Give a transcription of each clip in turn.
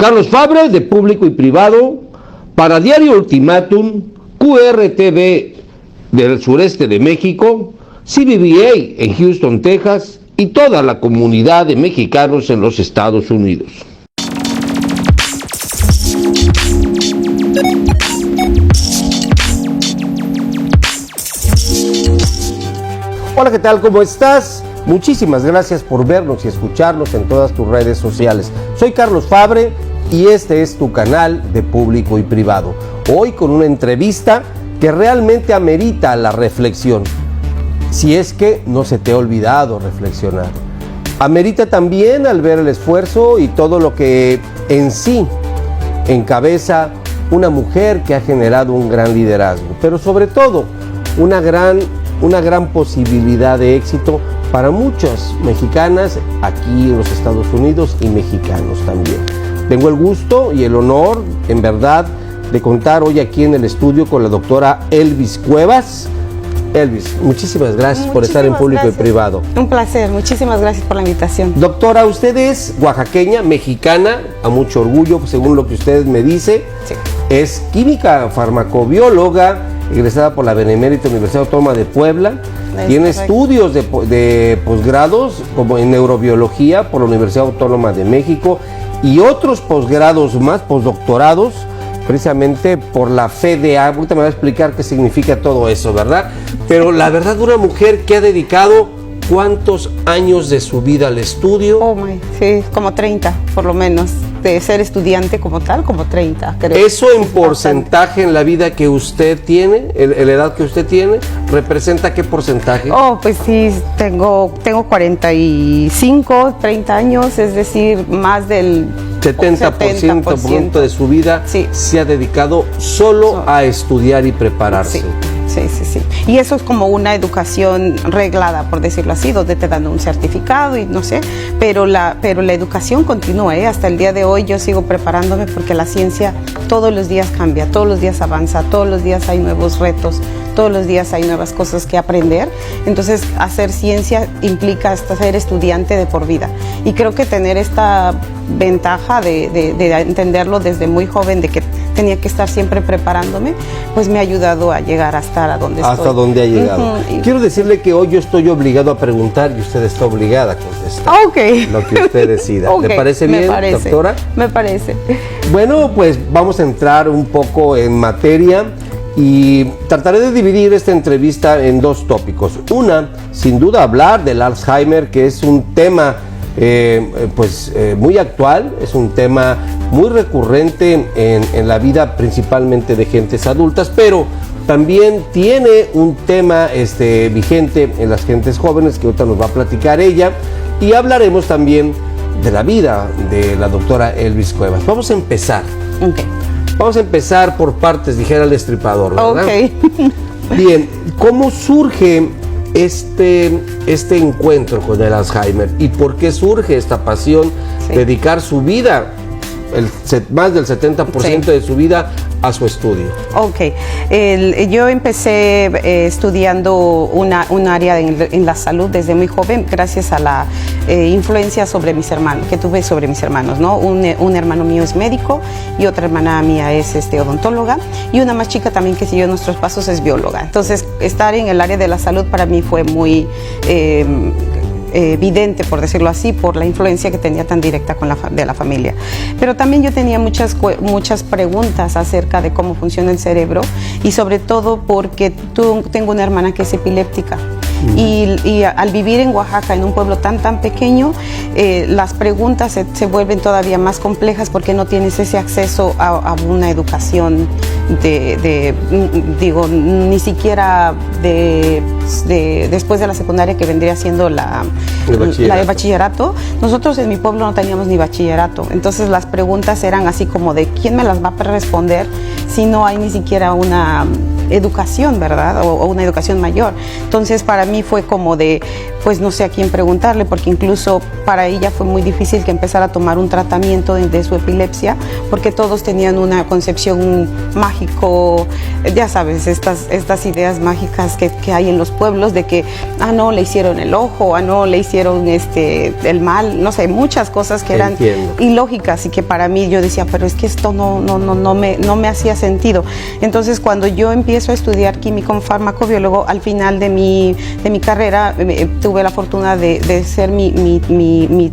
Carlos Fabre, de Público y Privado, para Diario Ultimátum, QRTV del sureste de México, CBVA en Houston, Texas, y toda la comunidad de mexicanos en los Estados Unidos. Hola, ¿qué tal? ¿Cómo estás? Muchísimas gracias por vernos y escucharnos en todas tus redes sociales. Soy Carlos Fabre y este es tu canal de Público y Privado. Hoy con una entrevista que realmente amerita la reflexión, si es que no se te ha olvidado reflexionar. Amerita también al ver el esfuerzo y todo lo que en sí encabeza una mujer que ha generado un gran liderazgo, pero sobre todo una gran posibilidad de éxito para muchas mexicanas aquí en los Estados Unidos y mexicanos también. Tengo el gusto y el honor, en verdad, de contar hoy aquí en el estudio con la doctora Elvis Cuevas. Elvis, muchísimas gracias por estar en Público y Privado. Un placer, muchísimas gracias por la invitación. Doctora, usted es oaxaqueña, mexicana, a mucho orgullo, según lo que usted me dice. Sí. Es química farmacobióloga, egresada por la Benemérita Universidad Autónoma de Puebla. Tiene estudios de posgrados como en neurobiología por la Universidad Autónoma de México y otros posgrados más, postdoctorados, precisamente por la FDA. Ahorita me va a explicar qué significa todo eso, ¿verdad? Pero la verdad, una mujer que ha dedicado ¿cuántos años de su vida al estudio? Sí, como 30, por lo menos. De ser estudiante como tal, como 30, creo. ¿Eso en porcentaje en la vida que usted tiene, en la edad que usted tiene, representa qué porcentaje? Pues sí, tengo 45, 30 años, es decir, más del 70% de su vida sí. Se ha dedicado solo a estudiar y prepararse. Sí. Sí. Y eso es como una educación reglada, por decirlo así, donde te dan un certificado y no sé, pero la educación continúa, hasta el día de hoy yo sigo preparándome porque la ciencia todos los días cambia, todos los días avanza, todos los días hay nuevos retos, todos los días hay nuevas cosas que aprender. Entonces, hacer ciencia implica hasta ser estudiante de por vida. Y creo que tener esta ventaja de entenderlo desde muy joven, de que tenía que estar siempre preparándome, pues me ha ayudado a llegar a estar a donde estoy. Hasta donde ha llegado. Quiero decirle que hoy yo estoy obligado a preguntar y usted está obligada a contestar. Lo que usted decida. ¿Le parece bien, doctora? Me parece. Bueno, pues vamos a entrar un poco en materia y trataré de dividir esta entrevista en dos tópicos. Una, sin duda, hablar del Alzheimer, que es un tema muy actual, es un tema muy recurrente en la vida principalmente de gentes adultas, pero también tiene un tema vigente en las gentes jóvenes que ahorita nos va a platicar ella, y hablaremos también de la vida de la doctora Elvis Cuevas. Vamos a empezar. Vamos a empezar por partes, dijera el destripador, ¿verdad? Bien, ¿cómo surge este encuentro con el Alzheimer y por qué surge esta pasión, dedicar su vida, más del 70% de su vida, a su estudio? Yo empecé estudiando un área en la salud desde muy joven, gracias a la influencia que tuve sobre mis hermanos, ¿no? Un hermano mío es médico y otra hermana mía es odontóloga, y una más chica también que siguió nuestros pasos es bióloga. Entonces, estar en el área de la salud para mí fue muy evidente, por decirlo así, por la influencia que tenía tan directa de la familia. Pero también yo tenía muchas preguntas acerca de cómo funciona el cerebro, y sobre todo porque tengo una hermana que es epiléptica. Y al vivir en Oaxaca, en un pueblo tan pequeño, las preguntas se vuelven todavía más complejas porque no tienes ese acceso a una educación ni siquiera después de la secundaria, que vendría siendo la de bachillerato. Nosotros en mi pueblo no teníamos ni bachillerato, entonces las preguntas eran así como de ¿quién me las va a responder si no hay ni siquiera educación, ¿verdad? O una educación mayor. Entonces para mí fue como de, pues no sé a quién preguntarle, porque incluso para ella fue muy difícil que empezara a tomar un tratamiento de su epilepsia, porque todos tenían una concepción mágico, ya sabes, estas ideas mágicas que hay en los pueblos de que, no, le hicieron el ojo, no, le hicieron el mal, no sé, muchas cosas que eran ilógicas y que para mí yo decía, pero es que esto no me hacía sentido. Entonces cuando yo empiezo a estudiar químico farmacobiólogo, al final de mi carrera tuve la fortuna de hacer mi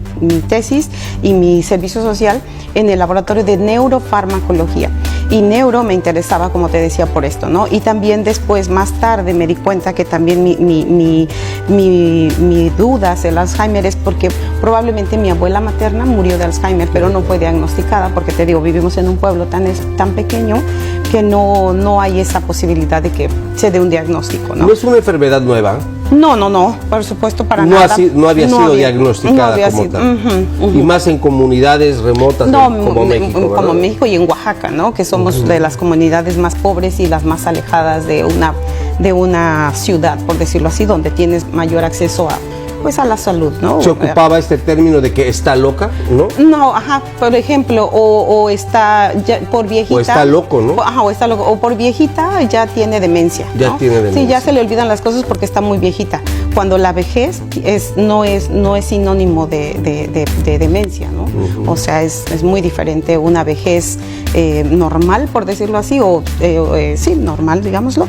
tesis y mi servicio social en el laboratorio de neurofarmacología. Y neuro me interesaba, como te decía, por esto, ¿no? Y también después, más tarde, me di cuenta que también mi duda del Alzheimer es porque probablemente mi abuela materna murió de Alzheimer, pero no fue diagnosticada, porque te digo, vivimos en un pueblo tan pequeño que no hay esa posibilidad de que se dé un diagnóstico, ¿no? ¿No es una enfermedad nueva? No, por supuesto, para nada. No había sido diagnosticada como tal. Y más en comunidades remotas como México, ¿verdad? Como México y en Oaxaca, ¿no? Que somos de las comunidades más pobres y las más alejadas de una ciudad, por decirlo así, donde tienes mayor acceso a la salud, ¿no? ¿Se ocupaba este término de que está loca, no? No, por ejemplo, o está ya por viejita. O está loco, ¿no? O está loco, o por viejita ya tiene demencia, ¿no? Ya tiene demencia. Sí, ya se le olvidan las cosas porque está muy viejita. Cuando la vejez no es sinónimo de demencia, ¿no? O sea, es muy diferente una vejez normal, por decirlo así, sí, normal, digámoslo,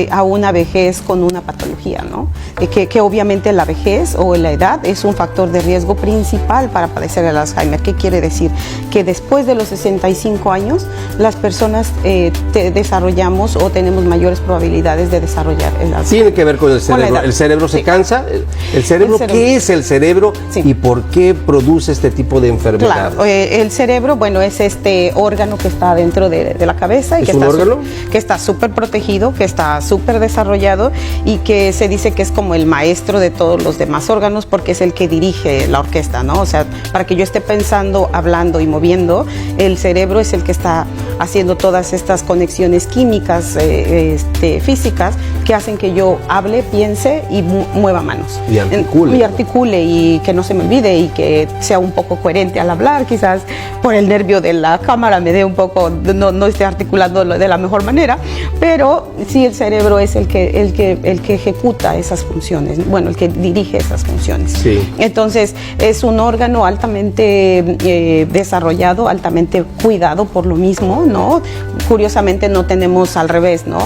a una vejez con una patología, ¿no? Que obviamente la vejez o la edad es un factor de riesgo principal para padecer el Alzheimer. ¿Qué quiere decir? Que después de los 65 años, las personas desarrollamos o tenemos mayores probabilidades de desarrollar el Alzheimer. Tiene que ver con el cerebro. ¿El cerebro se cansa? ¿El cerebro? ¿Qué es el cerebro? Sí. ¿Y por qué produce este tipo de enfermedades? Claro, el cerebro, bueno, es este órgano que está dentro de la cabeza. ¿Es un órgano? Que está súper protegido, que está súper desarrollado y que se dice que es como el maestro de todos los demás órganos porque es el que dirige la orquesta, ¿no? O sea, para que yo esté pensando, hablando y moviendo, el cerebro es el que está haciendo todas estas conexiones químicas, físicas, que hacen que yo hable, piense y mueva manos. Y articule. Y articule y que no se me olvide y que sea un poco coherente al hablar, quizás por el nervio de la cámara me dé un poco, no esté articulando de la mejor manera, pero sí el cerebro es el que ejecuta esas funciones, bueno, el que dirige esas funciones. Sí. Entonces es un órgano altamente desarrollado, altamente cuidado por lo mismo, ¿no? Curiosamente no tenemos al revés, ¿no?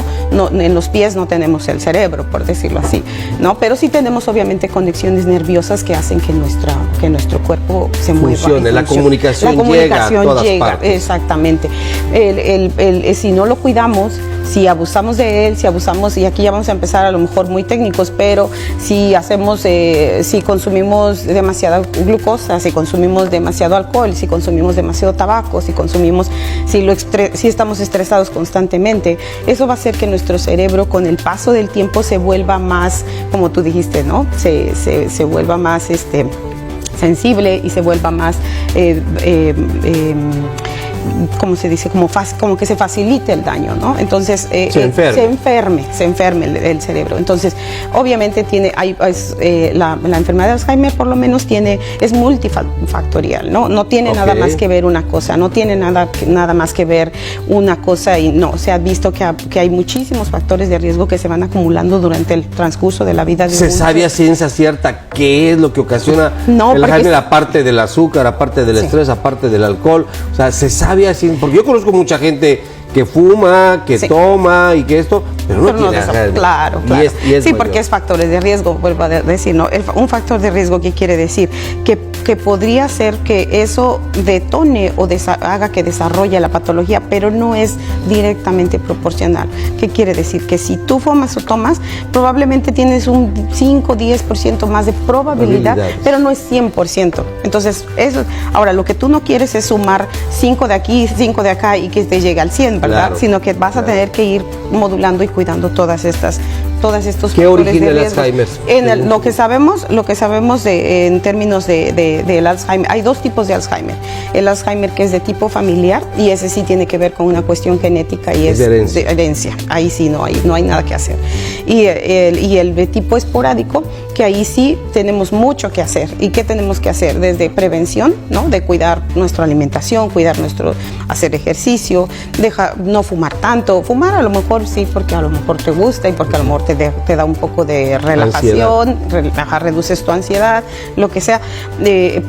En los pies no tenemos el cerebro, por decirlo así, ¿no? Pero sí tenemos obviamente conexiones nerviosas que hacen que nuestro cuerpo se mueva. La comunicación llega a todas partes. Exactamente. Si no lo cuidamos, si abusamos de él, y aquí ya vamos a empezar a lo mejor muy técnicos, pero si consumimos demasiada glucosa, si consumimos demasiado alcohol, si consumimos demasiado tabaco, si estamos estresados constantemente, eso va a hacer que nuestro cerebro con el paso del tiempo se vuelva más, como tú dijiste, ¿no? Se vuelva más sensible y se vuelva más ¿cómo se dice? Como que se facilite el daño, ¿no? Entonces se enferme el cerebro. Entonces, obviamente la enfermedad de Alzheimer por lo menos es multifactorial, ¿no? No tiene nada más que ver una cosa, no tiene nada más que ver una cosa y no. Se ha visto que hay muchísimos factores de riesgo que se van acumulando durante el transcurso de la vida. ¿Se sabe a ciencia cierta qué es lo que ocasiona el Alzheimer, aparte del azúcar, aparte del estrés, aparte del alcohol? O sea, se sabe así, porque yo conozco mucha gente que fuma, que toma y que esto, pero no tiene nada. Claro. Sí, porque es factores de riesgo, vuelvo a decir, ¿no? Un factor de riesgo, ¿qué quiere decir? Que podría ser que eso detone o haga que desarrolle la patología, pero no es directamente proporcional. ¿Qué quiere decir? Que si tú fumas o tomas, probablemente tienes un 5-10% más de probabilidad, pero no es 100%. Entonces, ahora, lo que tú no quieres es sumar 5 de aquí, 5 de acá y que te llegue al 100, ¿verdad? Sino que vas a tener que ir modulando y cuidando todas estas todos estos ¿Qué factores origina de el riesgo. Alzheimer? Lo que sabemos en términos del Alzheimer, hay dos tipos de Alzheimer. El Alzheimer que es de tipo familiar, y ese sí tiene que ver con una cuestión genética y es de herencia. Ahí sí no hay nada que hacer. Y el de tipo esporádico, que ahí sí tenemos mucho que hacer. ¿Y qué tenemos que hacer? Desde prevención, ¿no? De cuidar nuestra alimentación, hacer ejercicio, no fumar tanto. Fumar a lo mejor sí, porque a lo mejor te gusta y porque a lo mejor te da un poco de relajación, reduces tu ansiedad, lo que sea,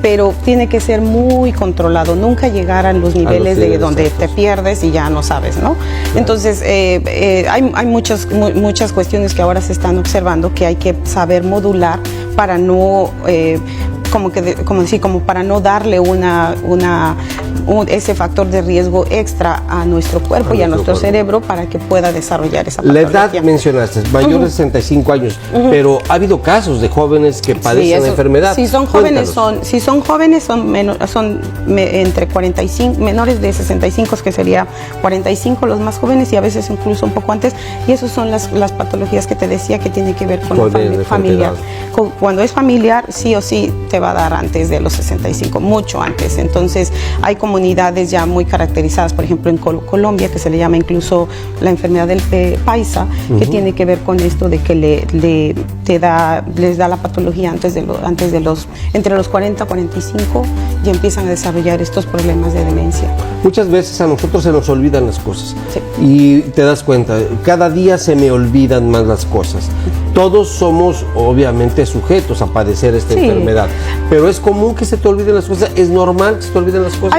pero tiene que ser muy controlado, nunca llegar a los niveles de donde te pierdes y ya no sabes, ¿no? Claro. Entonces, hay muchas cuestiones que ahora se están observando que hay que saber modular para no... como para no darle ese factor de riesgo extra a nuestro cuerpo y a nuestro cerebro para que pueda desarrollar esa patología. La edad mencionaste, mayor de 65 años, pero ha habido casos de jóvenes que padecen la enfermedad. Si son jóvenes, son entre 45, menores de 65, que sería 45 los más jóvenes y a veces incluso un poco antes, y esas son las patologías que te decía que tienen que ver con la familiar. Cuando es familiar, sí o sí te va a dar antes de los 65, mucho antes. Entonces hay comunidades ya muy caracterizadas, por ejemplo en Colombia, que se le llama incluso la enfermedad del paisa, que tiene que ver con esto de que les da la patología entre los 40 y 45 ya empiezan a desarrollar estos problemas de demencia. Muchas veces a nosotros se nos olvidan las cosas, sí. Y te das cuenta, cada día se me olvidan más las cosas. Todos somos obviamente sujetos a padecer esta enfermedad, pero es común que se te olviden las cosas, es normal que se te olviden las cosas.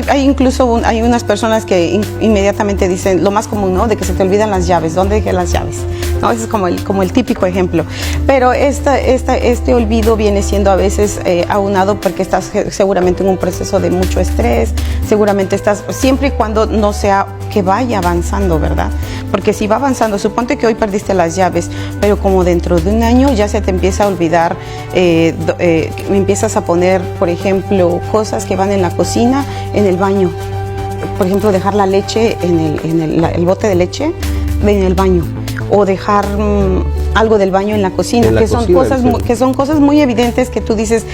Hay incluso unas personas que inmediatamente dicen lo más común, ¿no? De que se te olvidan las llaves. ¿Dónde dejé las llaves? ¿No? Ese es como el típico ejemplo. Pero este olvido viene siendo a veces aunado porque estás seguramente en un proceso de mucho estrés, seguramente estás, siempre y cuando no sea que vaya avanzando, ¿verdad? Porque si va avanzando, suponte que hoy perdiste las llaves, pero como dentro de un año ya se te empieza a olvidar, empiezas a poner, por ejemplo, cosas que van en la cocina, en el baño. Por ejemplo, dejar la leche el bote de leche en el baño, o dejar algo del baño en la cocina, que son cosas muy evidentes que tú dices,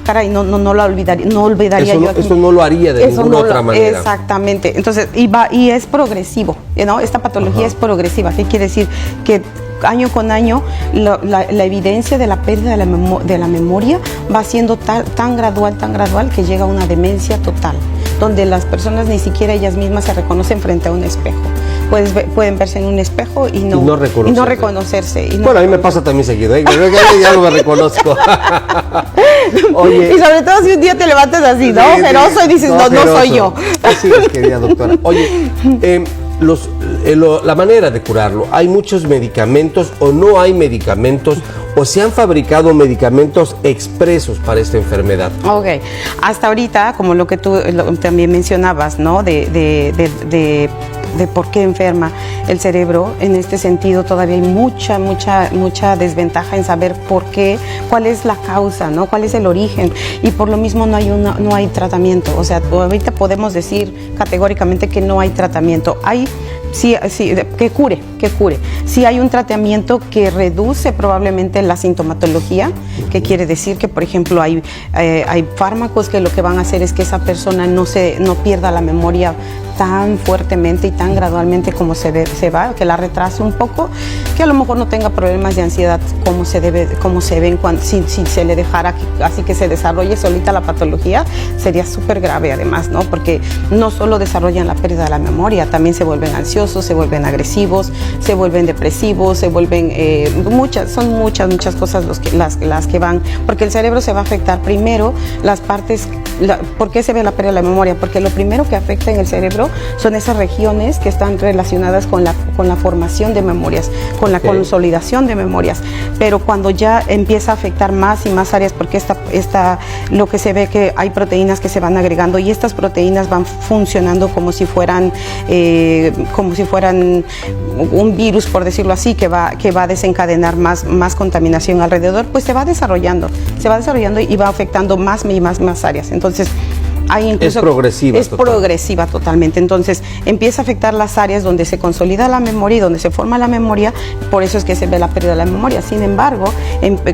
caray, no lo olvidaría, yo. Eso no lo haría de ninguna otra manera. Exactamente. Entonces, y es progresivo, ¿no? Esta patología es progresiva. ¿Qué quiere decir? Que año con año la evidencia de la pérdida de la memoria va siendo tan gradual que llega a una demencia total, donde las personas ni siquiera ellas mismas se reconocen frente a un espejo. Pueden verse en un espejo y no reconocerse. Bueno, a mí me pasa también seguido, ¿eh? Ya no me reconozco. Oye, y sobre todo si un día te levantas así, ¿no? Ferozo, y dices, no soy yo. Así es, querida doctora. Oye, la manera de curarlo, ¿hay muchos medicamentos o no hay medicamentos o se han fabricado medicamentos expresos para esta enfermedad? Ok, hasta ahorita, como lo que tú también mencionabas, ¿no? De por qué enferma el cerebro, en este sentido todavía hay mucha desventaja en saber por qué, cuál es la causa, ¿no? Cuál es el origen, y por lo mismo no hay tratamiento. O sea, ahorita podemos decir categóricamente que no hay tratamiento. Sí, que cure. Sí hay un tratamiento que reduce probablemente la sintomatología, que quiere decir que, por ejemplo, hay fármacos que lo que van a hacer es que esa persona no pierda la memoria tan fuertemente y tan gradualmente como se va, que la retrase un poco, que a lo mejor no tenga problemas de ansiedad como se ven si se le dejara así que se desarrolle solita la patología, sería súper grave además, ¿no? Porque no solo desarrollan la pérdida de la memoria, también se vuelven ansiosos, se vuelven agresivos, se vuelven depresivos, se vuelven muchas cosas las que van, porque el cerebro se va a afectar primero las partes. ¿Por qué se ve la pérdida de la memoria? Porque lo primero que afecta en el cerebro son esas regiones que están relacionadas con la formación de memorias, con la consolidación de memorias. Pero cuando ya empieza a afectar más y más áreas, porque lo que se ve que hay proteínas que se van agregando y estas proteínas van funcionando como si fueran un virus, por decirlo así, que va a desencadenar más contaminación alrededor, pues se va desarrollando y va afectando más y más áreas. Entonces, hay incluso, es progresiva. Es progresiva totalmente. Entonces empieza a afectar las áreas donde se consolida la memoria y donde se forma la memoria, por eso es que se ve la pérdida de la memoria. Sin embargo,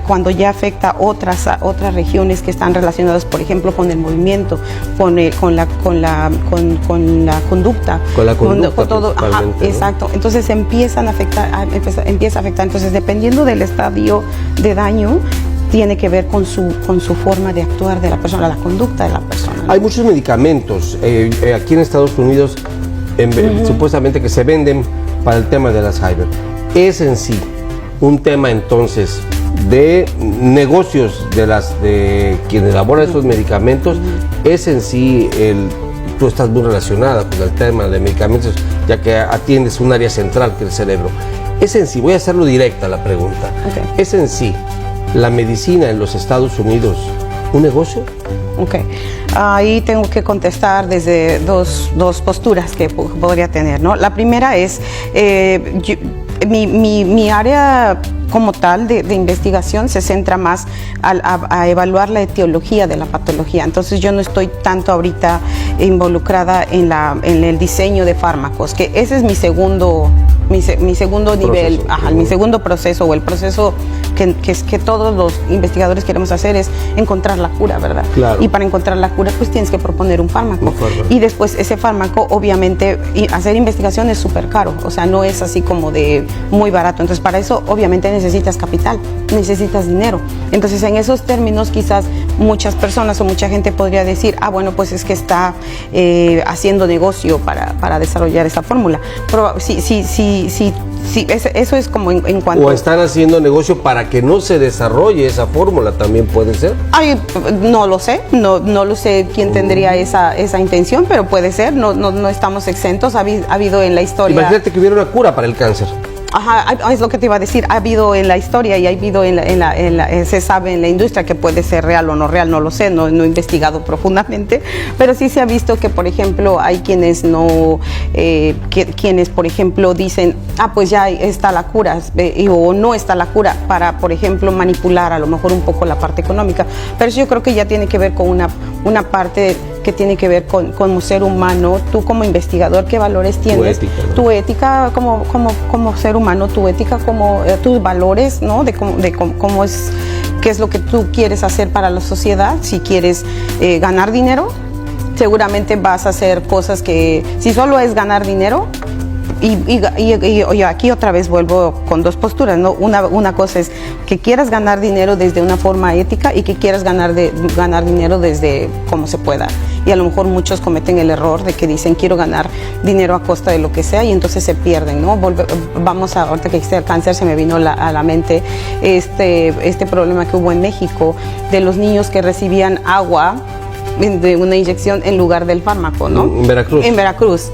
cuando ya afecta otras regiones que están relacionadas, por ejemplo, con el movimiento, con la conducta, con todo, ajá, ¿no? Exacto. Entonces empieza a afectar. Entonces, dependiendo del estadio de daño, tiene que ver con su forma de actuar de la persona, la conducta de la persona, ¿no? Hay muchos medicamentos aquí en Estados Unidos, supuestamente que se venden para el tema del Alzheimer. Es en sí un tema entonces de negocios de quienes elaboran esos medicamentos. Es en sí tú estás muy relacionada con el tema de medicamentos, ya que atiendes un área central que es el cerebro. Es en sí, voy a hacerlo directa la pregunta. Okay. ¿Es en sí la medicina en los Estados Unidos un negocio? Ok, ahí tengo que contestar desde dos posturas que podría tener, ¿no? La primera es, mi área como tal de investigación se centra más a evaluar la etiología de la patología. Entonces yo no estoy tanto ahorita involucrada en el diseño de fármacos, que ese es mi segundo nivel, mi segundo proceso, o el proceso que todos los investigadores queremos hacer, es encontrar la cura, ¿verdad? Claro. Y para encontrar la cura, pues tienes que proponer un fármaco. Y después ese fármaco, obviamente, hacer investigación es súper caro, o sea, no es así como de muy barato. Entonces, para eso, obviamente, necesitas capital, necesitas dinero. Entonces, en esos términos, quizás muchas personas o mucha gente podría decir, bueno, pues es que está haciendo negocio para desarrollar esa fórmula. Pero sí, eso es como en cuanto... O están haciendo negocio para que no se desarrolle esa fórmula, también puede ser. Ay, no lo sé, no lo sé quién tendría esa intención, pero puede ser, no estamos exentos. Ha habido en la historia... Imagínate que hubiera una cura para el cáncer. Ajá, es lo que te iba a decir. Ha habido en la historia y ha habido se sabe en la industria que puede ser real o no real, no lo sé, no he investigado profundamente, pero sí se ha visto que, por ejemplo, hay quienes quienes, por ejemplo, dicen, pues ya está la cura, o no está la cura, para, por ejemplo, manipular a lo mejor un poco la parte económica. Pero eso yo creo que ya tiene que ver con una parte que tiene que ver como ser humano. Tú como investigador, ¿qué valores tienes? Tu ética como ser humano, tu ética como tus valores, ¿no? De cómo es, qué es lo que tú quieres hacer para la sociedad. Si quieres ganar dinero, seguramente vas a hacer cosas que, si solo es ganar dinero, y aquí otra vez vuelvo con dos posturas, ¿no? Una cosa es que quieras ganar dinero desde una forma ética, y que quieras ganar dinero desde como se pueda. Y a lo mejor muchos cometen el error de que dicen, quiero ganar dinero a costa de lo que sea, y entonces se pierden, ¿no? Ahorita que existe el cáncer, se me vino a la mente este problema que hubo en México de los niños que recibían agua de una inyección en lugar del fármaco, ¿no? En Veracruz. En Veracruz.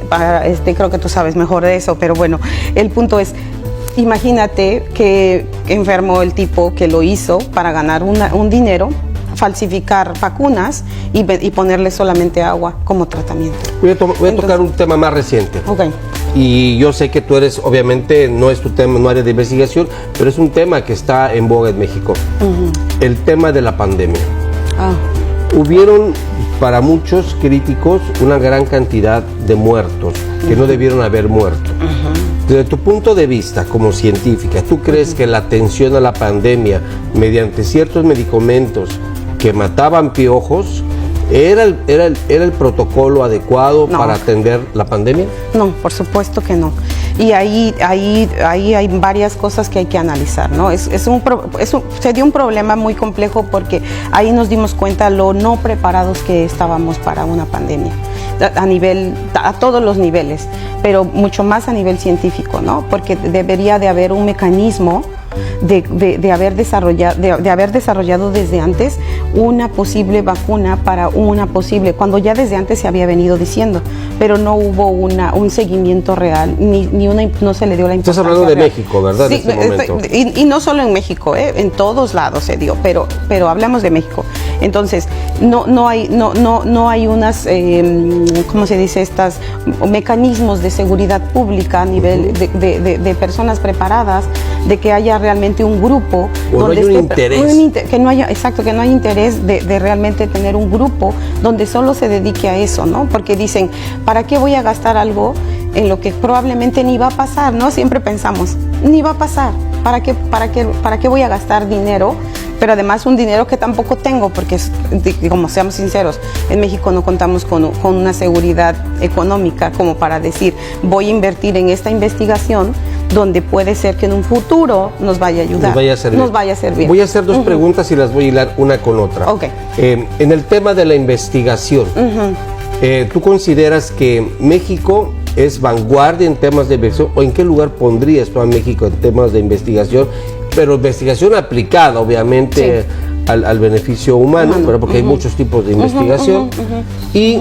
Creo que tú sabes mejor de eso, pero bueno, el punto es, imagínate que enfermó el tipo que lo hizo para ganar un dinero, falsificar vacunas y ponerle solamente agua como tratamiento. Voy a tocar un tema más reciente. Okay. Y yo sé que tú eres, obviamente, no es tu tema, no área de investigación, pero es un tema que está en boga en México. El tema de la pandemia. Hubieron para muchos críticos una gran cantidad de muertos que no debieron haber muerto. Desde tu punto de vista como científica, ¿tú crees que la atención a la pandemia mediante ciertos medicamentos que mataban piojos era el protocolo adecuado para atender la pandemia? No, por supuesto que no. Y ahí hay varias cosas que hay que analizar, ¿no? Se dio un problema muy complejo, porque ahí nos dimos cuenta lo no preparados que estábamos para una pandemia, a todos los niveles, pero mucho más a nivel científico, ¿no? Porque debería de haber un mecanismo de haber desarrollado desde antes una posible vacuna para cuando ya desde antes se había venido diciendo, pero no hubo un seguimiento real, no se le dio la importancia. Estás hablando de real. México, ¿verdad? Sí, y no solo en México, en todos lados se dio, pero hablamos de México. Entonces, no hay unas, ¿cómo se dice? Estos mecanismos de seguridad pública a nivel de personas preparadas, de que haya realmente un grupo donde hay un interés. Que no haya interés de realmente tener un grupo donde solo se dedique a eso, ¿no? Porque dicen, ¿para qué voy a gastar algo en lo que probablemente ni va a pasar, ¿no? Siempre pensamos, ni va a pasar, ¿para qué voy a gastar dinero? Pero además un dinero que tampoco tengo, porque, como seamos sinceros, en México no contamos con una seguridad económica como para decir, voy a invertir en esta investigación donde puede ser que en un futuro nos vaya a ayudar, nos vaya a servir. Voy a hacer dos preguntas y las voy a hilar una con otra. Okay. En el tema de la investigación, ¿tú consideras que México es vanguardia en temas de investigación, o en qué lugar pondrías tú a México en temas de investigación, pero investigación aplicada obviamente al beneficio humano, pero porque hay muchos tipos de investigación? ¿Y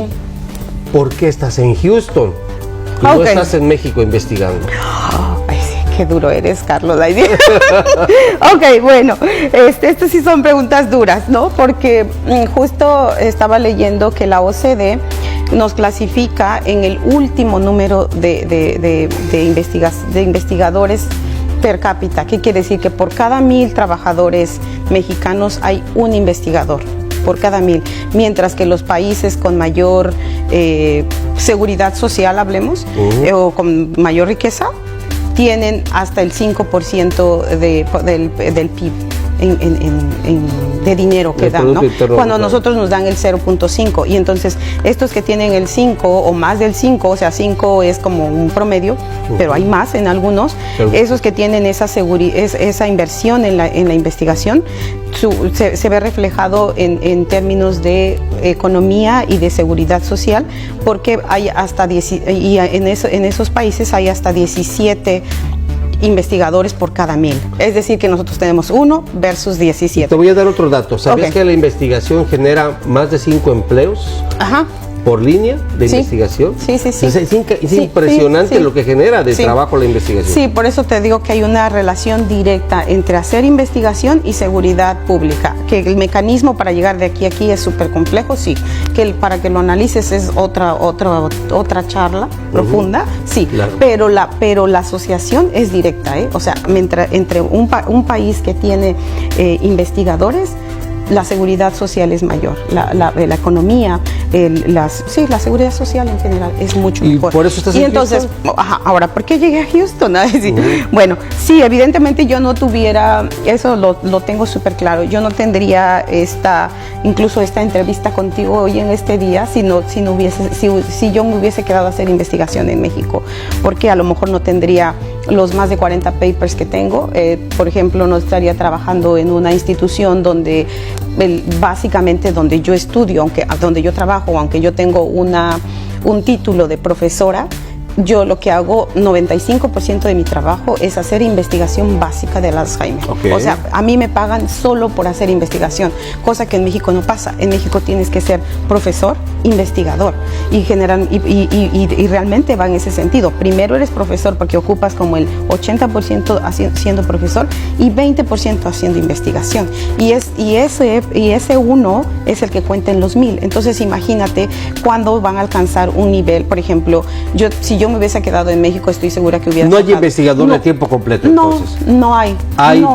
por qué estás en Houston y no estás en México investigando? Ay, qué duro eres, Carlos. Ok, bueno, estas sí son preguntas duras, ¿no? Porque justo estaba leyendo que la OCDE nos clasifica en el último número de investigadores per cápita. ¿Qué quiere decir? Que por cada 1000 trabajadores mexicanos hay un investigador, por cada 1000, mientras que los países con mayor seguridad social, hablemos, o con mayor riqueza, tienen hasta el 5% del PIB de dinero que dan, ¿no? Cuando nosotros nos dan el 0.5, y entonces estos que tienen el 5 o más del 5, o sea, 5 es como un promedio, pero hay más en algunos, esos que tienen esa inversión en la investigación, se ve reflejado en términos de economía y de seguridad social, porque hay hasta en esos países hay hasta 17 investigadores por cada 1000. Es decir, que nosotros tenemos 1 versus 17. Te voy a dar otro dato. ¿Sabías que la investigación genera más de 5 empleos? Por línea de investigación? Sí. Es impresionante lo que genera de trabajo la investigación. Sí, por eso te digo que hay una relación directa entre hacer investigación y seguridad pública. Que el mecanismo para llegar de aquí a aquí es súper complejo, sí. Que para que lo analices es otra charla profunda, sí. Claro. Pero la asociación es directa, ¿eh? O sea, entre un país que tiene investigadores, la seguridad social es mayor, la economía, la seguridad social en general es mucho mejor. ¿Y por eso estás en entonces, ahora, ¿por qué llegué a Houston? Bueno, sí, evidentemente yo no tuviera, eso lo tengo súper claro, yo no tendría incluso esta entrevista contigo hoy en este día si yo me hubiese quedado a hacer investigación en México, porque a lo mejor no tendría los más de 40 papers que tengo. Por ejemplo, no estaría trabajando en una institución donde básicamente donde yo estudio, donde yo trabajo, aunque yo tengo un título de profesora, yo lo que hago, 95% de mi trabajo es hacer investigación básica del Alzheimer. O sea, a mí me pagan solo por hacer investigación, cosa que en México no pasa. En México tienes que ser profesor, investigador, y realmente va en ese sentido. Primero eres profesor porque ocupas como el 80% siendo profesor y 20% haciendo investigación. Y ese uno es el que cuenta en los 1000. Entonces imagínate cuándo van a alcanzar un nivel. Por ejemplo, si yo me hubiese quedado en México, estoy segura que hubiera... No hay investigador de tiempo completo, entonces. No hay. ¿Hay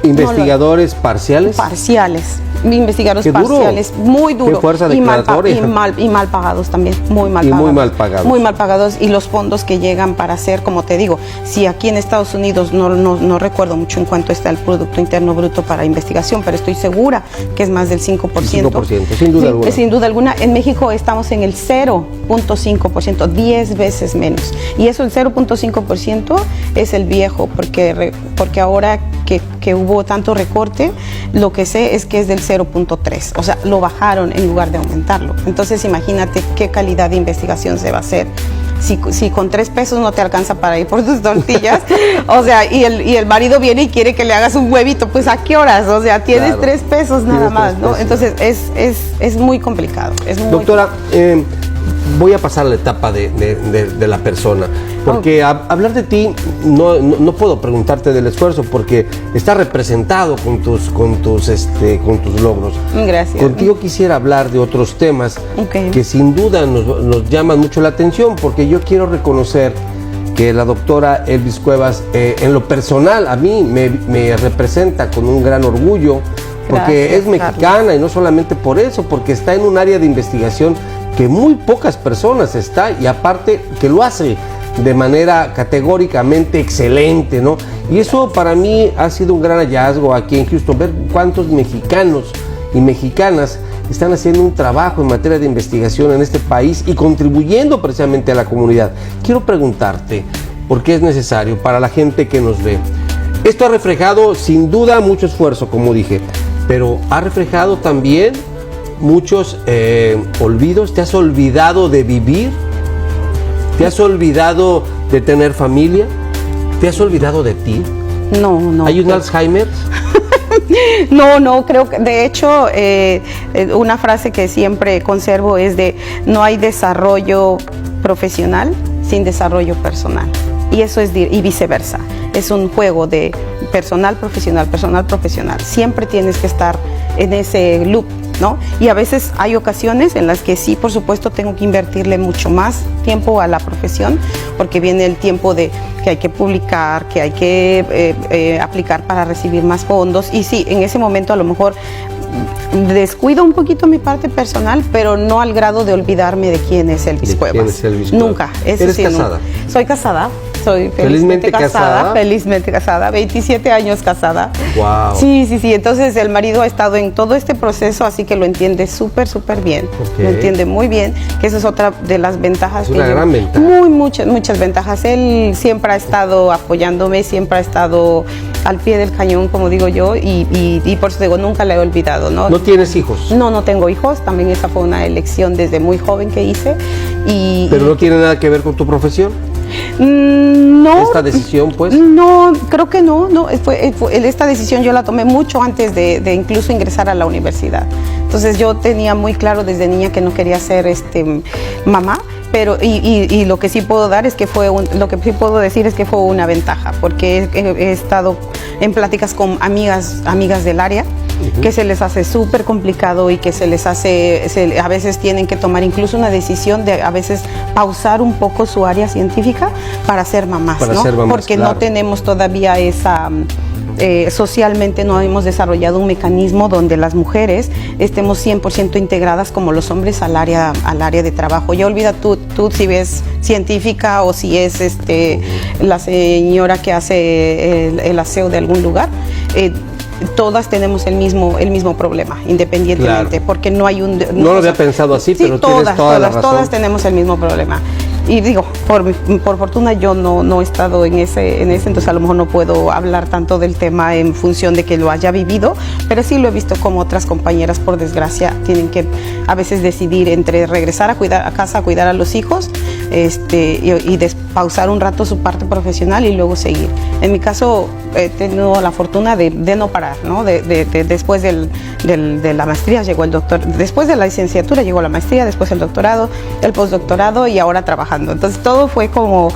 investigadores parciales? Parciales. Investigadores parciales, muy duro. Qué fuerza declaratoria. Y mal pagados también, muy mal pagados. Muy mal pagados. Y los fondos que llegan para hacer, como te digo, si aquí en Estados Unidos, no recuerdo mucho en cuánto está el Producto Interno Bruto para investigación, pero estoy segura que es más del 5%. 5%, sin duda alguna. Sin duda alguna. En México estamos en el 0.5%, 10 veces menos. Y eso, el 0.5% es el viejo, porque ahora que hubo tanto recorte, lo que sé es que es del 0.3, o sea, lo bajaron en lugar de aumentarlo. Entonces imagínate qué calidad de investigación se va a hacer. Si con 3 pesos no te alcanza para ir por tus tortillas, o sea, y el marido viene y quiere que le hagas un huevito, pues ¿a qué horas? O sea, tienes 3 pesos nada más, ¿no? Entonces es muy complicado. Doctora, voy a pasar a la etapa de la persona, porque hablar de ti no puedo preguntarte del esfuerzo, porque está representado con tus logros. Gracias. Contigo quisiera hablar de otros temas que sin duda nos llaman mucho la atención, porque yo quiero reconocer que la doctora Elvis Cuevas, en lo personal, a mí me representa con un gran orgullo, porque Gracias, es mexicana, Carlos. y no solamente por eso, porque está en un área de investigación que muy pocas personas está, y aparte que lo hace de manera categóricamente excelente, ¿no? Y eso para mí ha sido un gran hallazgo aquí en Houston, ver cuántos mexicanos y mexicanas están haciendo un trabajo en materia de investigación en este país y contribuyendo precisamente a la comunidad. Quiero preguntarte, porque es necesario para la gente que nos ve. Esto ha reflejado sin duda mucho esfuerzo, como dije, pero ha reflejado también muchos olvidos. ¿Te has olvidado de vivir? ¿Te has olvidado de tener familia? ¿Te has olvidado de ti? No. ¿Hay un Alzheimer? No, creo que de hecho una frase que siempre conservo es de no hay desarrollo profesional sin desarrollo personal. Y eso es y viceversa. Es un juego de personal, profesional, personal, profesional. Siempre tienes que estar en ese loop, ¿no? Y a veces hay ocasiones en las que sí, por supuesto, tengo que invertirle mucho más tiempo a la profesión, porque viene el tiempo de que hay que publicar, que hay que aplicar para recibir más fondos. Y sí, en ese momento a lo mejor descuido un poquito mi parte personal, pero no al grado de olvidarme de quién es Elvis Cuevas. ¿Quién es Elvis Cuevas? Nunca. Eso ¿Eres sí, casada? Nunca. Soy casada. Soy felizmente casada. Felizmente casada, 27 años casada. Wow. Sí. Entonces el marido ha estado en todo este proceso, así que lo entiende súper bien. Lo entiende muy bien, que esa es otra de las ventajas. Es una gran ventaja. Muchas ventajas. Él siempre ha estado apoyándome, siempre ha estado al pie del cañón, como digo yo, y por eso digo, nunca le he olvidado, ¿no? ¿No tienes hijos? No tengo hijos. También esa fue una elección desde muy joven que hice. ¿Pero no tiene nada que ver con tu profesión? No. ¿Esta decisión, pues? No, creo que no. Esta decisión yo la tomé mucho antes de incluso ingresar a la universidad. Entonces yo tenía muy claro desde niña que no quería ser mamá. Pero y lo que sí puedo dar es que lo que sí puedo decir es que fue una ventaja, porque he estado en pláticas con amigas del área, que se les hace súper complicado y que a veces tienen que tomar incluso una decisión de a veces pausar un poco su área científica para ser mamás, ¿no? Porque no tenemos todavía esa socialmente no hemos desarrollado un mecanismo donde las mujeres estemos 100% integradas como los hombres al área de trabajo. Ya olvida tú si ves científica o si es la señora que hace el aseo de algún lugar. Todas tenemos el mismo problema, independientemente, claro. Porque no hay un... No lo había pensado así, sí, pero tienes toda la razón. Todas tenemos el mismo problema. Y digo, por fortuna yo no he estado en ese, entonces a lo mejor no puedo hablar tanto del tema en función de que lo haya vivido, pero sí lo he visto como otras compañeras, por desgracia, tienen que a veces decidir entre regresar a casa a cuidar a los hijos y pausar un rato su parte profesional y luego seguir. En mi caso he tenido la fortuna de no parar, ¿no? Después de la maestría llegó el doctor, después de la licenciatura llegó la maestría, después el doctorado, el postdoctorado y ahora trabajando. Entonces todo fue como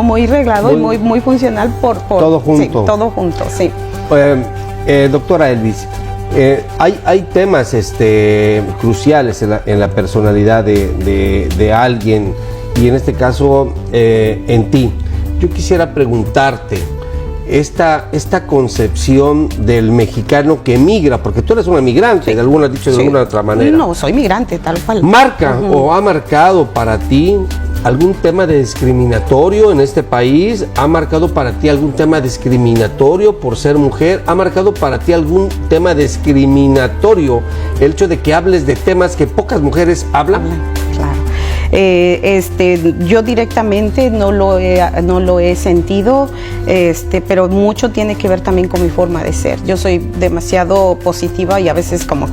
muy reglado y muy funcional todo junto. Sí, todo junto, sí. Doctora Elvis, hay temas cruciales en la personalidad de alguien, y en este caso en ti. Yo quisiera preguntarte, esta concepción del mexicano que emigra, porque tú eres una migrante, de alguna otra manera. No, soy migrante, tal cual. ¿Marca o ha marcado para ti algún tema discriminatorio en este país? ¿Ha marcado para ti algún tema discriminatorio por ser mujer? ¿Ha marcado para ti algún tema discriminatorio el hecho de que hables de temas que pocas mujeres hablan? Claro. Yo directamente no lo he sentido, pero mucho tiene que ver también con mi forma de ser. Yo soy demasiado positiva y a veces como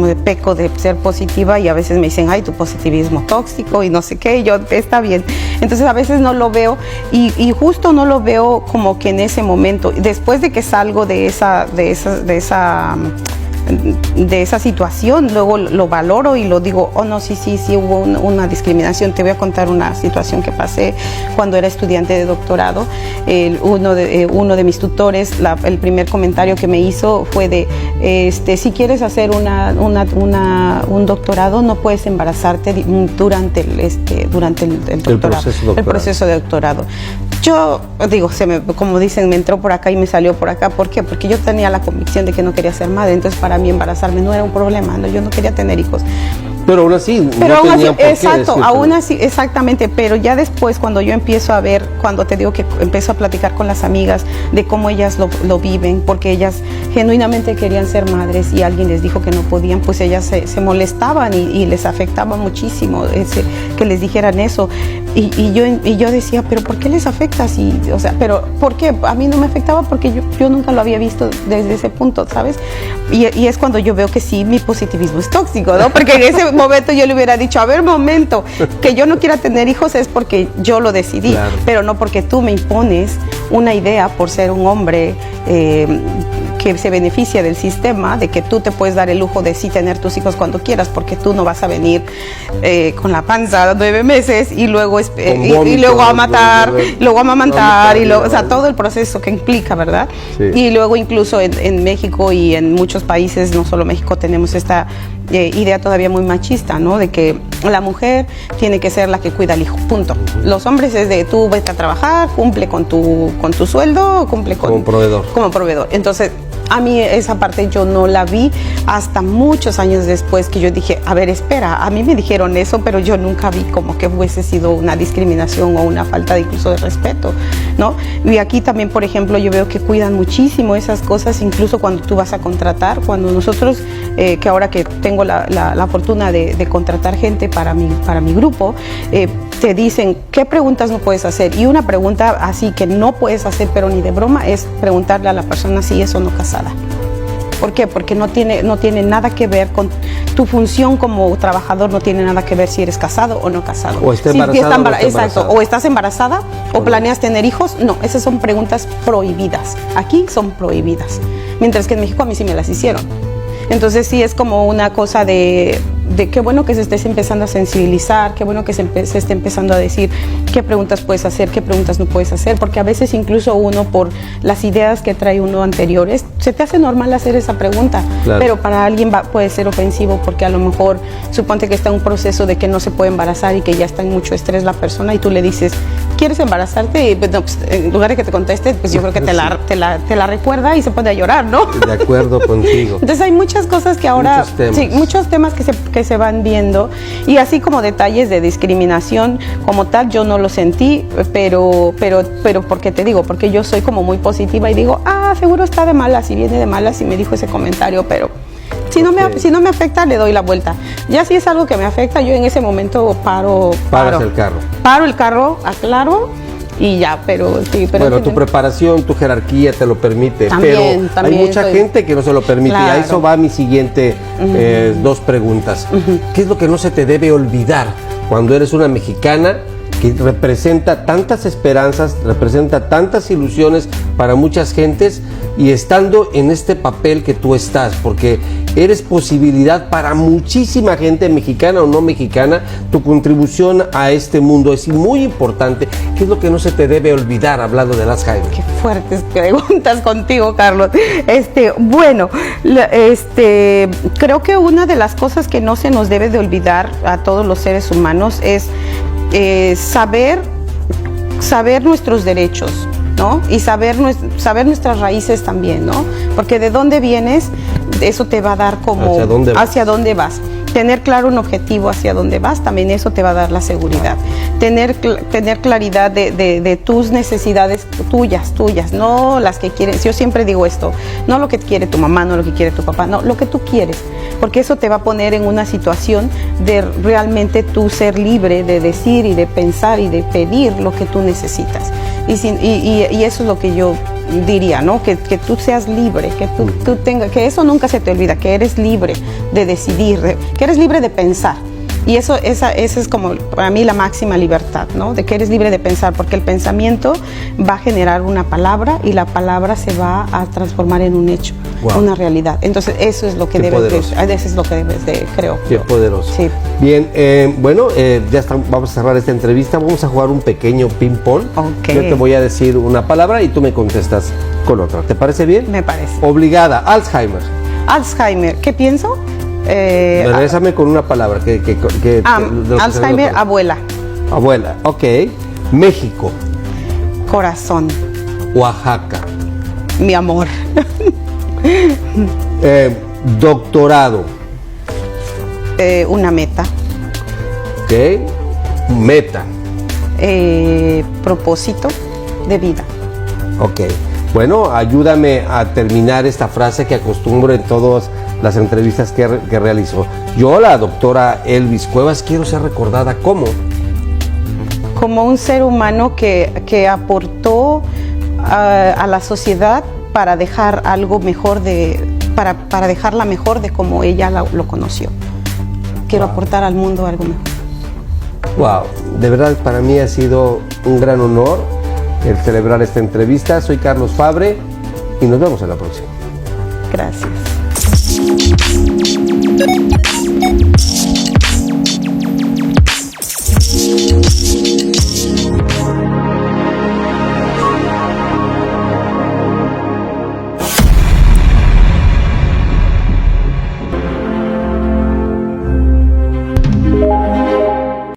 de peco de ser positiva, y a veces me dicen, ay, tu positivismo tóxico y no sé qué, y yo, está bien. Entonces a veces no lo veo y justo no lo veo como que en ese momento, después de que salgo de esa de esa situación, luego lo valoro y lo digo, oh no, sí hubo una discriminación. Te voy a contar una situación que pasé cuando era estudiante de doctorado. Uno de mis tutores, el primer comentario que me hizo fue de, si quieres hacer un doctorado, no puedes embarazarte durante el proceso de doctorado. Yo digo, como dicen, me entró por acá y me salió por acá. ¿Por qué? Porque yo tenía la convicción de que no quería ser madre, entonces para mí embarazarme no era un problema, ¿no? Yo no quería tener hijos. Pero aún así, aún así, exactamente, pero ya después cuando yo empiezo a ver, cuando te digo que empiezo a platicar con las amigas de cómo ellas lo viven, porque ellas genuinamente querían ser madres y alguien les dijo que no podían, pues ellas se molestaban y les afectaba muchísimo que les dijeran eso. Y yo decía, pero ¿por qué les afecta? Pero ¿por qué? A mí no me afectaba porque yo nunca lo había visto desde ese punto, ¿sabes? Y es cuando yo veo que sí, mi positivismo es tóxico, ¿no? Porque en ese momento yo le hubiera dicho, a ver, momento, que yo no quiera tener hijos es porque yo lo decidí, claro, pero no porque tú me impones una idea por ser un hombre que se beneficia del sistema, de que tú te puedes dar el lujo de sí tener tus hijos cuando quieras, porque tú no vas a venir con la panza 9 meses y luego luego a matar, luego a amamantar, o sea, todo el proceso que implica, ¿verdad? Sí. Y luego incluso en México y en muchos países, no solo México, tenemos esta idea todavía muy machista, ¿no? De que la mujer tiene que ser la que cuida al hijo, punto. Los hombres es de tú vete a trabajar, cumple con tu sueldo, cumple como proveedor. Entonces, a mí esa parte yo no la vi hasta muchos años después, que yo dije, a ver, espera, a mí me dijeron eso, pero yo nunca vi como que hubiese sido una discriminación o una falta de incluso de respeto, ¿no? Y aquí también, por ejemplo, yo veo que cuidan muchísimo esas cosas, incluso cuando tú vas a contratar, cuando nosotros, que ahora que tengo la fortuna de contratar gente para mi grupo, te dicen, ¿qué preguntas no puedes hacer? Y una pregunta así que no puedes hacer, pero ni de broma, es preguntarle a la persona si es o no casada. ¿Por qué? Porque no tiene nada que ver con tu función como trabajador, no tiene nada que ver si eres casado o no casado. O está embarazada. Exacto, o estás embarazada o planeas tener hijos. No, esas son preguntas prohibidas. Aquí son prohibidas. Mientras que en México a mí sí me las hicieron. Entonces sí es como una cosa de qué bueno que se estés empezando a sensibilizar, qué bueno que se esté empezando a decir qué preguntas puedes hacer, qué preguntas no puedes hacer, porque a veces incluso uno, por las ideas que trae uno anteriores, se te hace normal hacer esa pregunta, claro, pero para alguien puede ser ofensivo, porque a lo mejor suponte que está en un proceso de que no se puede embarazar y que ya está en mucho estrés la persona y tú le dices, ¿quieres embarazarte? Y pues, no, pues, en lugar de que te conteste, pues yo creo que te la recuerda y se pone a llorar, ¿no? De acuerdo contigo. Entonces hay muchas cosas que ahora, muchos temas que se van viendo, y así como detalles de discriminación como tal, yo no lo sentí, pero porque te digo, porque yo soy como muy positiva y digo, seguro está de malas y viene de malas y me dijo ese comentario, pero si no me afecta, le doy la vuelta. Ya si es algo que me afecta, yo en ese momento Paras el carro. Paro el carro, aclaro y ya, pero sí. Bueno, tu preparación, tu jerarquía te lo permite, pero hay mucha gente que no se lo permite, claro, y a eso va mi siguiente dos preguntas. ¿Qué es lo que no se te debe olvidar cuando eres una mexicana que representa tantas esperanzas, representa tantas ilusiones para muchas gentes, y estando en este papel que tú estás, porque eres posibilidad para muchísima gente, mexicana o no mexicana? Tu contribución a este mundo es muy importante. ¿Qué es lo que no se te debe olvidar hablando de Alzheimer? Qué fuertes preguntas contigo, Carlos. Bueno, creo que una de las cosas que no se nos debe de olvidar a todos los seres humanos es saber nuestros derechos, ¿no? Y saber nuestras raíces también, ¿no? Porque de dónde vienes, eso te va a dar como hacia dónde vas. Tener claro un objetivo hacia dónde vas, también eso te va a dar la seguridad. Tener claridad de tus necesidades tuyas, no las que quieres. Yo siempre digo esto, no lo que quiere tu mamá, no lo que quiere tu papá, no, lo que tú quieres. Porque eso te va a poner en una situación de realmente tú ser libre de decir y de pensar y de pedir lo que tú necesitas. Y eso es lo que yo diría, ¿no? Que tú seas libre, que tú tengas, que eso nunca se te olvida, que eres libre de decidir, que eres libre de pensar. Y esa es como para mí la máxima libertad, ¿no? De que eres libre de pensar, porque el pensamiento va a generar una palabra y la palabra se va a transformar en un hecho, Wow. una realidad. Entonces eso es lo que Qué poderoso. eso es lo que debes de, creo. Qué poderoso. Sí. Bien, bueno, vamos a cerrar esta entrevista. Vamos a jugar un pequeño ping-pong. Ok. Yo te voy a decir una palabra y tú me contestas con otra. ¿Te parece bien? Me parece. Obligada, Alzheimer. Alzheimer, ¿qué pienso? Regrésame con una palabra. De lo que Alzheimer, se me abuela, ocurre. Abuela, ok. México, corazón, Oaxaca. mi amor, Doctorado, una meta, ok. Meta, propósito de vida. ok. Bueno, ayúdame a terminar esta frase que acostumbro en todas las entrevistas que realizo. Yo, la doctora Elvis Cuevas, quiero ser recordada como un ser humano que aportó a la sociedad para dejar algo mejor para dejarla mejor de como ella lo conoció. Quiero aportar al mundo algo mejor. wow, de verdad para mí ha sido un gran honor el celebrar esta entrevista. Soy Carlos Fabre y nos vemos en la próxima. Gracias.